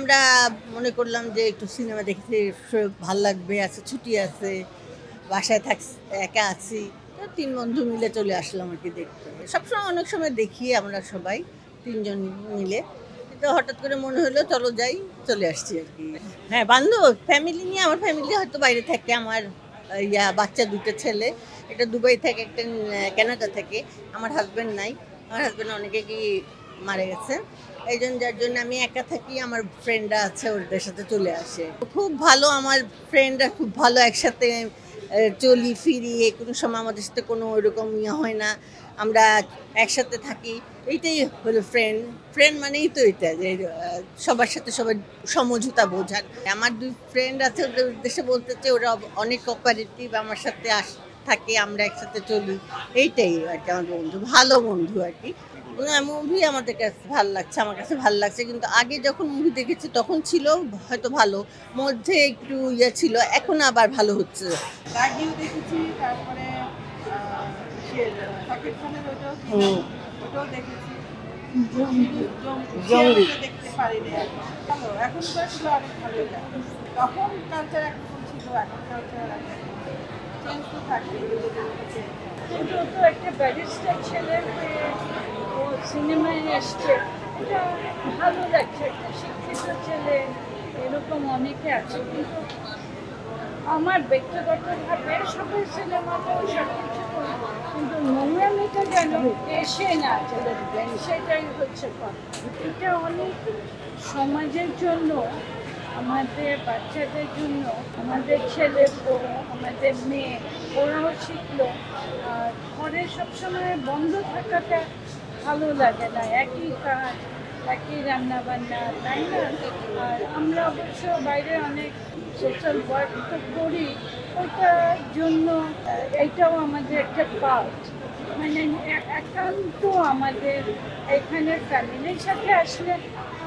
আমরা মনে করলাম যে একটু সিনেমা দেখতে ভাল লাগবে, আছে ছুটি আছে, বাসায় একা আছি, তো ৩ বন্ধু মিলে চলে আসলাম আর কি দেখতে। সবসময় অনেক সময় দেখি আমরা সবাই ৩ জন মিলে। কিন্তু হঠাৎ করে মনে হলো চলো যাই, চলে আসছি আর কি। হ্যাঁ, বান্ধব ফ্যামিলি নিয়ে, আমার ফ্যামিলি হয়তো বাইরে থাকে। আমার বাচ্চা ২ টা ছেলে। একটা দুবাই থাকে, একটা কানাডা থাকে। আমার হাসব্যান্ড নাই। আমার হাসব্যান্ড অনেক আগেই মারা গেছে। এইজন্য যার জন্য আমি একা থাকি। আমার ফ্রেন্ডরা আছে, ওদের সাথে চলে আসে। খুব ভালো, আমার ফ্রেন্ডরা খুব ভালো, একসাথে চলি ফিরি। কোনো সময় আমাদের সাথে কোনো ওইরকম ইয়ে হয় না। আমরা একসাথে থাকি। এইটাই হলো ফ্রেন্ড। ফ্রেন্ড মানেই তো এটা যে সবার সাথে সবার সমঝোতা বোঝার। আমার ২ ফ্রেন্ড আছে, ওদের উদ্দেশ্যে বলতে চাই ওরা অনেক কোঅপারেটিভ, আমার সাথে থাকে, আমরা একসাথে চলি। এইটাই আর কি আমার বন্ধু, ভালো বন্ধু আর কি। মুভি আমাদের কাছে ভালো লাগছে, আমার কাছে ভালো লাগছে। কিন্তু আগে যখন মুভি দেখেছি তখন ছিল হয়তো ভালো, মধ্যে একটু ইয়ে ছিল, এখন আবার ভালো হচ্ছে। দাগিও দেখেছি, তারপরে শাকিব খানের ওটাও ওটাও দেখেছি। জঙ্গলি দেখতে পারিনি ভালো, এখনকার ছিল অনেক ভালোই লাগে। তখন কালচার একরকম ছিল, এখন কালচার চেঞ্জ তো থাকে। কিন্তু ও তো একটা ব্যারিস্টার ছেলে হয়ে ও সিনেমায় এসছে, এটা ভালো লাগছে। একটা শিক্ষিত ছেলে, এরকম অনেকে আছে। কিন্তু আমার ব্যক্তিগতভাবে সবাই সিনেমাতেও সব কিছু করে, কিন্তু নোংরামিটা যেন এসে না চলে, সেটাই হচ্ছে কথা। এটা অনেক সমাজের জন্য, আমাদের বাচ্চাদের জন্য, আমাদের ছেলে আমাদের মেয়ে, ওরাও শিখলো। আর ঘরে সবসময় বন্ধ থাকাটা ভালো লাগে না, একই কাজ, একই রান্না বান্না, তাই না? আর আমরা অবশ্য বাইরে অনেক সোশ্যাল ওয়ার্ক তো করি, ওটার জন্য এইটাও আমাদের একটা পার্ট। মানে একান্ত আমাদের এখানে ফ্যামিলির সাথে আসলে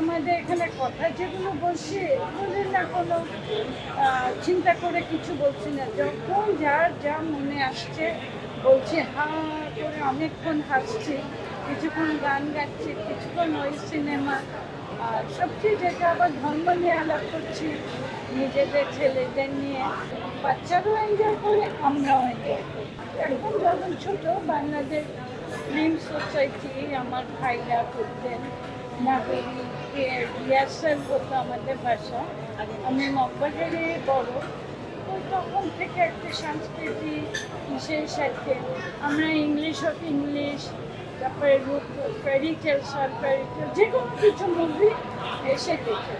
আমাদের এখানে কথা যেগুলো বলছি, বলে না কোনো চিন্তা করে কিছু বলছি না, যখন যার যা মনে আসছে বলছি, হা করে অনেকক্ষণ হাসছি, কিছুক্ষণ গান গাচ্ছি, কিছুক্ষণ ওই সিনেমা। আর সবচেয়ে যেটা আবার ধর্ম নিয়ে আলাপ করছি, নিজেদের ছেলেদের নিয়ে, বাচ্চারাও এনজয় করে, আমরাও এনজয় করি। এখন যখন ছোটো, বাংলাদেশ ফিল্ম সোসাইটি আমার ভাইরা করতেন, নাগরিকে রিহার্সাল হতো আমাদের ভাষা। আমি মগবাজারে বড়, তো তখন থেকে একটা সাংস্কৃতিক বিশেষ সাথে আমরা ইংলিশ অফ ইংলিশ, তারপরে ফেরি টেলস আর ফেরি টেল, যে কোনো কিছু মুভি এসে দেখে।